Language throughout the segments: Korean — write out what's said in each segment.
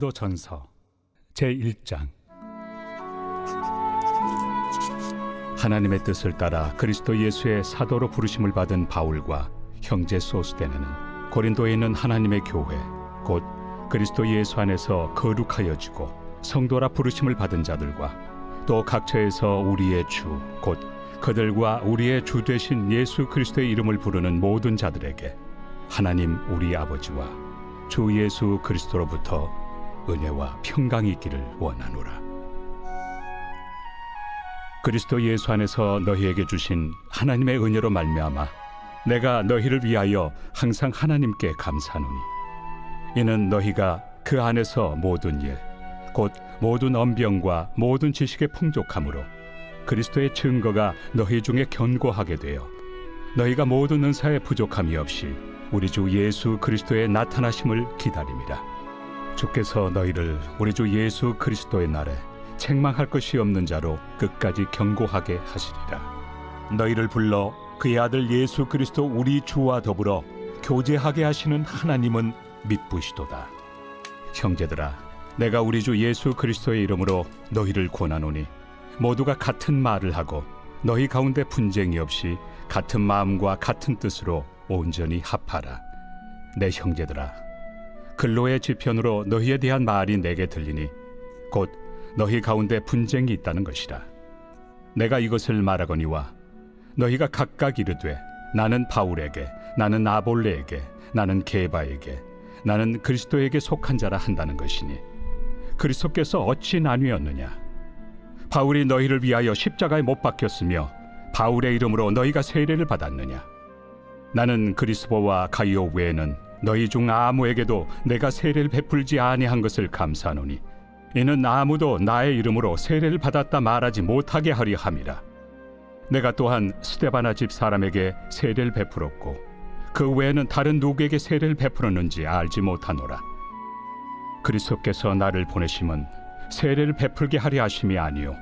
도전서 제1장. 하나님의 뜻을 따라 그리스도 예수의 사도로 부르심을 받은 바울과 형제 소스데네는 고린도에 있는 하나님의 교회 곧 그리스도 예수 안에서 거룩하여지고 성도라 부르심을 받은 자들과 또 각처에서 우리의 주 곧 그들과 우리의 주 되신 예수 그리스도의 이름을 부르는 모든 자들에게 하나님 우리 아버지와 주 예수 그리스도로부터 은혜와 평강이 있기를 원하노라. 그리스도 예수 안에서 너희에게 주신 하나님의 은혜로 말미암아 내가 너희를 위하여 항상 하나님께 감사하노니 이는 너희가 그 안에서 모든 일 곧 모든 언병과 모든 지식의 풍족함으로 그리스도의 증거가 너희 중에 견고하게 되어 너희가 모든 은사에 부족함이 없이 우리 주 예수 그리스도의 나타나심을 기다림이라. 주께서 너희를 우리 주 예수 그리스도의 날에 책망할 것이 없는 자로 끝까지 경고하게 하시리라. 너희를 불러 그의 아들 예수 그리스도 우리 주와 더불어 교제하게 하시는 하나님은 미쁘시도다. 형제들아, 내가 우리 주 예수 그리스도의 이름으로 너희를 권하노니 모두가 같은 말을 하고 너희 가운데 분쟁이 없이 같은 마음과 같은 뜻으로 온전히 합하라. 내 형제들아, 근로의 지편으로 너희에 대한 말이 내게 들리니 곧 너희 가운데 분쟁이 있다는 것이라. 내가 이것을 말하거니와 너희가 각각 이르되 나는 바울에게, 나는 아볼레에게, 나는 게바에게, 나는 그리스도에게 속한 자라 한다는 것이니 그리스도께서 어찌 나뉘었느냐? 바울이 너희를 위하여 십자가에 못 박혔으며 바울의 이름으로 너희가 세례를 받았느냐? 나는 그리스도와 가이오 외에는 너희 중 아무에게도 내가 세례를 베풀지 아니한 것을 감사하노니 이는 아무도 나의 이름으로 세례를 받았다 말하지 못하게 하려 함이라. 내가 또한 스데바나 집 사람에게 세례를 베풀었고 그 외에는 다른 누구에게 세례를 베풀었는지 알지 못하노라. 그리스도께서 나를 보내심은 세례를 베풀게 하려 하심이 아니요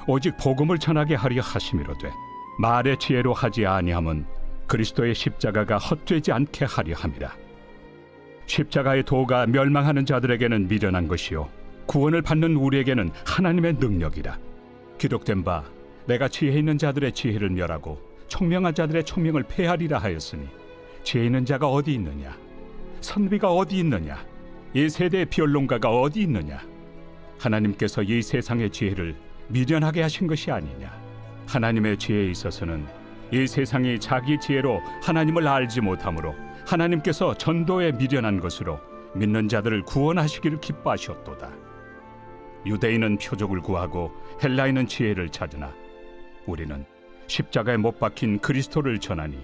오직 복음을 전하게 하려 하심이로되 말의 지혜로 하지 아니함은 그리스도의 십자가가 헛되지 않게 하려 함이라. 십자가의 도가 멸망하는 자들에게는 미련한 것이요 구원을 받는 우리에게는 하나님의 능력이라. 기록된 바 내가 지혜 있는 자들의 지혜를 멸하고 총명한 자들의 총명을 폐하리라 하였으니 지혜 있는 자가 어디 있느냐? 선비가 어디 있느냐? 이 세대의 변론가가 어디 있느냐? 하나님께서 이 세상의 지혜를 미련하게 하신 것이 아니냐? 하나님의 지혜에 있어서는 이 세상이 자기 지혜로 하나님을 알지 못하므로 하나님께서 전도에 미련한 것으로 믿는 자들을 구원하시기를 기뻐하셨도다. 유대인은 표적을 구하고 헬라인은 지혜를 찾으나 우리는 십자가에 못 박힌 그리스도를 전하니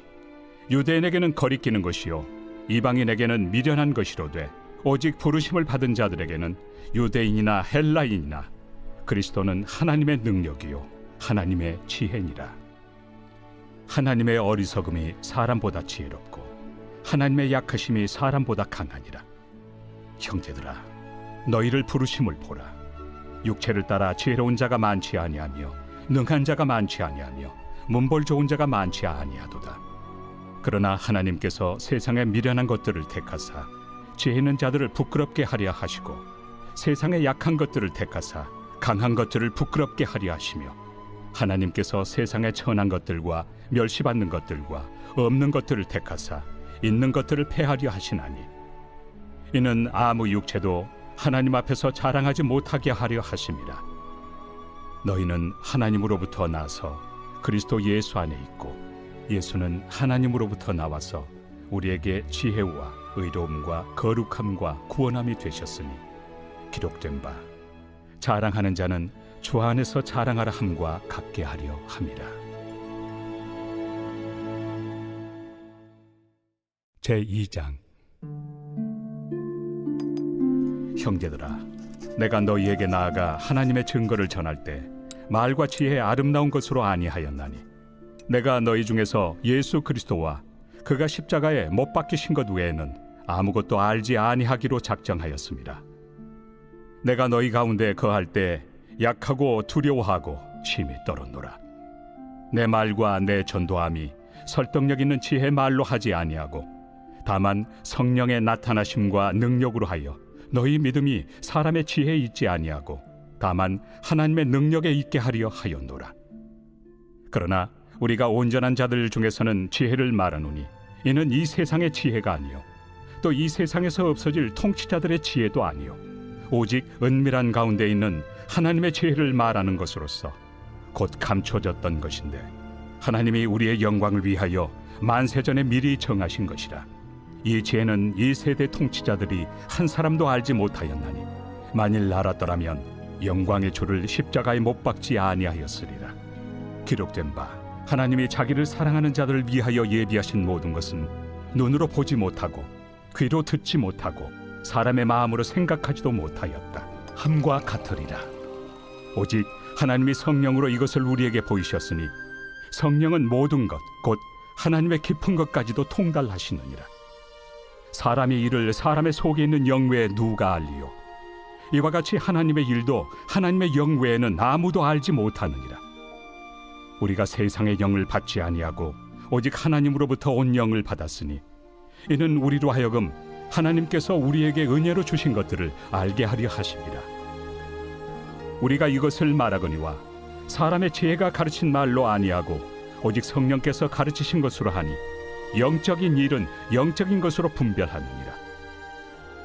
유대인에게는 거리끼는 것이요 이방인에게는 미련한 것이로되 오직 부르심을 받은 자들에게는 유대인이나 헬라인이나 그리스도는 하나님의 능력이요 하나님의 지혜니라. 하나님의 어리석음이 사람보다 지혜롭고 하나님의 약하심이 사람보다 강하니라. 형제들아, 너희를 부르심을 보라. 육체를 따라 지혜로운 자가 많지 아니하며 능한 자가 많지 아니하며 문벌 좋은 자가 많지 아니하도다. 그러나 하나님께서 세상의 미련한 것들을 택하사 지혜 있는 자들을 부끄럽게 하려 하시고 세상의 약한 것들을 택하사 강한 것들을 부끄럽게 하려 하시며 하나님께서 세상의 천한 것들과 멸시받는 것들과 없는 것들을 택하사 있는 것들을 폐하려 하시나니 이는 아무 육체도 하나님 앞에서 자랑하지 못하게 하려 하심이라. 너희는 하나님으로부터 나서 그리스도 예수 안에 있고 예수는 하나님으로부터 나와서 우리에게 지혜와 의로움과 거룩함과 구원함이 되셨으니 기록된 바 자랑하는 자는 주 안에서 자랑하라 함과 같게 하려 함이라. 제2장. 형제들아, 내가 너희에게 나아가 하나님의 증거를 전할 때 말과 지혜의 아름다운 것으로 아니하였나니 내가 너희 중에서 예수 그리스도와 그가 십자가에 못 박히신 것 외에는 아무것도 알지 아니하기로 작정하였습니다. 내가 너희 가운데 거할 때 약하고 두려워하고 심히 떨었노라. 내 말과 내 전도함이 설득력 있는 지혜 말로 하지 아니하고 다만 성령의 나타나심과 능력으로 하여 너희 믿음이 사람의 지혜에 있지 아니하고 다만 하나님의 능력에 있게 하려 하였노라. 그러나 우리가 온전한 자들 중에서는 지혜를 말하노니 이는 이 세상의 지혜가 아니요 또 이 세상에서 없어질 통치자들의 지혜도 아니요 오직 은밀한 가운데 있는 하나님의 지혜를 말하는 것으로서 곧 감춰졌던 것인데 하나님이 우리의 영광을 위하여 만세전에 미리 정하신 것이라. 이 지혜는 이 세대 통치자들이 한 사람도 알지 못하였나니 만일 알았더라면 영광의 주를 십자가에 못 박지 아니하였으리라. 기록된 바 하나님이 자기를 사랑하는 자들을 위하여 예비하신 모든 것은 눈으로 보지 못하고 귀로 듣지 못하고 사람의 마음으로 생각하지도 못하였다 함과 같으리라. 오직 하나님이 성령으로 이것을 우리에게 보이셨으니 성령은 모든 것 곧 하나님의 깊은 것까지도 통달하시느니라. 사람의 일을 사람의 속에 있는 영 외에 누가 알리요? 이와 같이 하나님의 일도 하나님의 영 외에는 아무도 알지 못하느니라. 우리가 세상의 영을 받지 아니하고 오직 하나님으로부터 온 영을 받았으니 이는 우리로 하여금 하나님께서 우리에게 은혜로 주신 것들을 알게 하려 하심이라. 우리가 이것을 말하거니와 사람의 지혜가 가르친 말로 아니하고 오직 성령께서 가르치신 것으로 하니 영적인 일은 영적인 것으로 분별하느니라.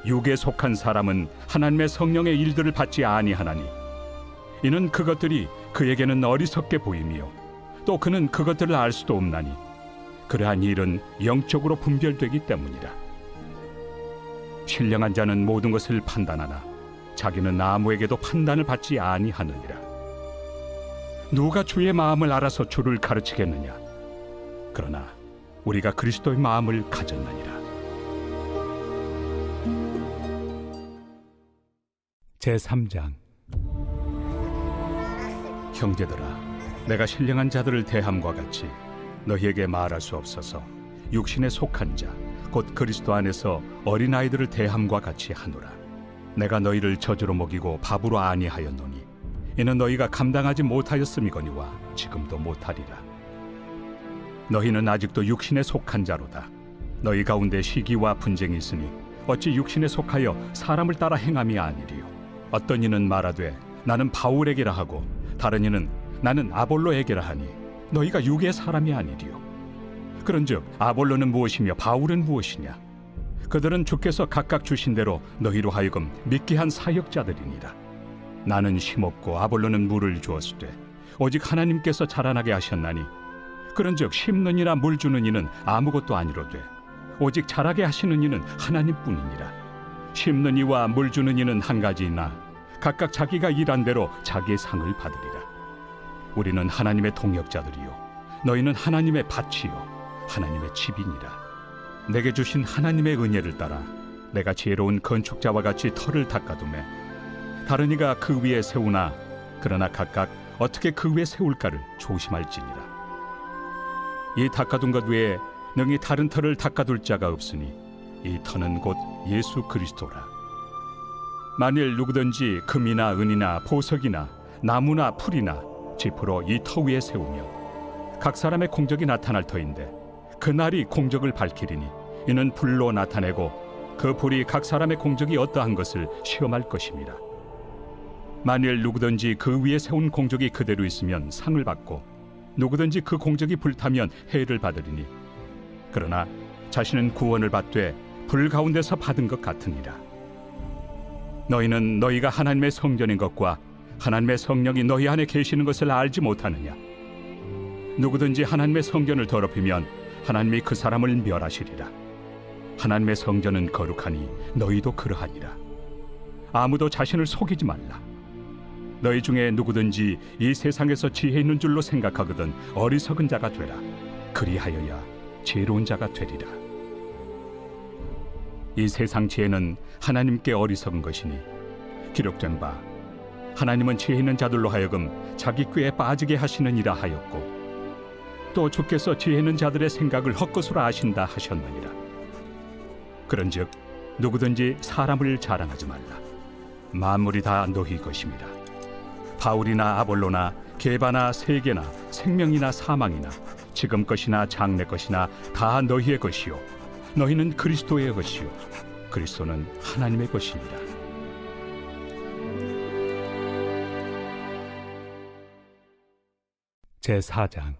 육에 속한 사람은 하나님의 성령의 일들을 받지 아니하나니 이는 그것들이 그에게는 어리석게 보이며 또 그는 그것들을 알 수도 없나니 그러한 일은 영적으로 분별되기 때문이라. 신령한 자는 모든 것을 판단하나 자기는 아무에게도 판단을 받지 아니하느니라. 누가 주의 마음을 알아서 주를 가르치겠느냐? 그러나 우리가 그리스도의 마음을 가졌느니라. 제3장. 형제들아, 내가 신령한 자들을 대함과 같이 너희에게 말할 수 없어서 육신에 속한 자 곧 그리스도 안에서 어린아이들을 대함과 같이 하노라. 내가 너희를 저주로 먹이고 밥으로 아니하였노니 이는 너희가 감당하지 못하였음이거니와 지금도 못하리라. 너희는 아직도 육신에 속한 자로다. 너희 가운데 시기와 분쟁이 있으니 어찌 육신에 속하여 사람을 따라 행함이 아니리요. 어떤 이는 말하되 나는 바울에게라 하고 다른 이는 나는 아볼로에게라 하니 너희가 육의 사람이 아니리요. 그런즉 아볼로는 무엇이며 바울은 무엇이냐? 그들은 주께서 각각 주신 대로 너희로 하여금 믿게 한 사역자들이니라. 나는 심었고 아볼로는 물을 주었으되 오직 하나님께서 자라나게 하셨나니 그런즉 심는 이나 물 주는 이는 아무것도 아니로되 오직 자라게 하시는 이는 하나님뿐이니라. 심는 이와 물 주는 이는 한 가지이나 각각 자기가 일한 대로 자기의 상을 받으리라. 우리는 하나님의 동역자들이요 너희는 하나님의 밭이요 하나님의 집이니라. 내게 주신 하나님의 은혜를 따라 내가 지혜로운 건축자와 같이 터를 닦아두매 다른 이가 그 위에 세우나 그러나 각각 어떻게 그 위에 세울까를 조심할지니라. 이 닦아둔 것 외에 능히 다른 터를 닦아둘 자가 없으니 이 터는 곧 예수 그리스도라. 만일 누구든지 금이나 은이나 보석이나 나무나 풀이나 지프로 이 터 위에 세우면 각 사람의 공적이 나타날 터인데 그날이 공적을 밝히리니 이는 불로 나타내고 그 불이 각 사람의 공적이 어떠한 것을 시험할 것입니다. 만일 누구든지 그 위에 세운 공적이 그대로 있으면 상을 받고 누구든지 그 공적이 불타면 해를 받으리니 그러나 자신은 구원을 받되 불 가운데서 받은 것 같으니라. 너희는 너희가 하나님의 성전인 것과 하나님의 성령이 너희 안에 계시는 것을 알지 못하느냐? 누구든지 하나님의 성전을 더럽히면 하나님이 그 사람을 멸하시리라. 하나님의 성전은 거룩하니 너희도 그러하니라. 아무도 자신을 속이지 말라. 너희 중에 누구든지 이 세상에서 지혜 있는 줄로 생각하거든 어리석은 자가 되라. 그리하여야 지혜로운 자가 되리라. 이 세상 지혜는 하나님께 어리석은 것이니 기록된 바 하나님은 지혜 있는 자들로 하여금 자기 꾀에 빠지게 하시느니라 하였고 또 주께서 지혜 있는 자들의 생각을 헛것으로 아신다 하셨느니라. 그런즉 누구든지 사람을 자랑하지 말라. 만물이 다 너희 것입니다. 바울이나 아볼로나 게바나 세계나 생명이나 사망이나 지금 것이나 장래 것이나 다 너희의 것이요 너희는 그리스도의 것이요 그리스도는 하나님의 것이니라. 제4장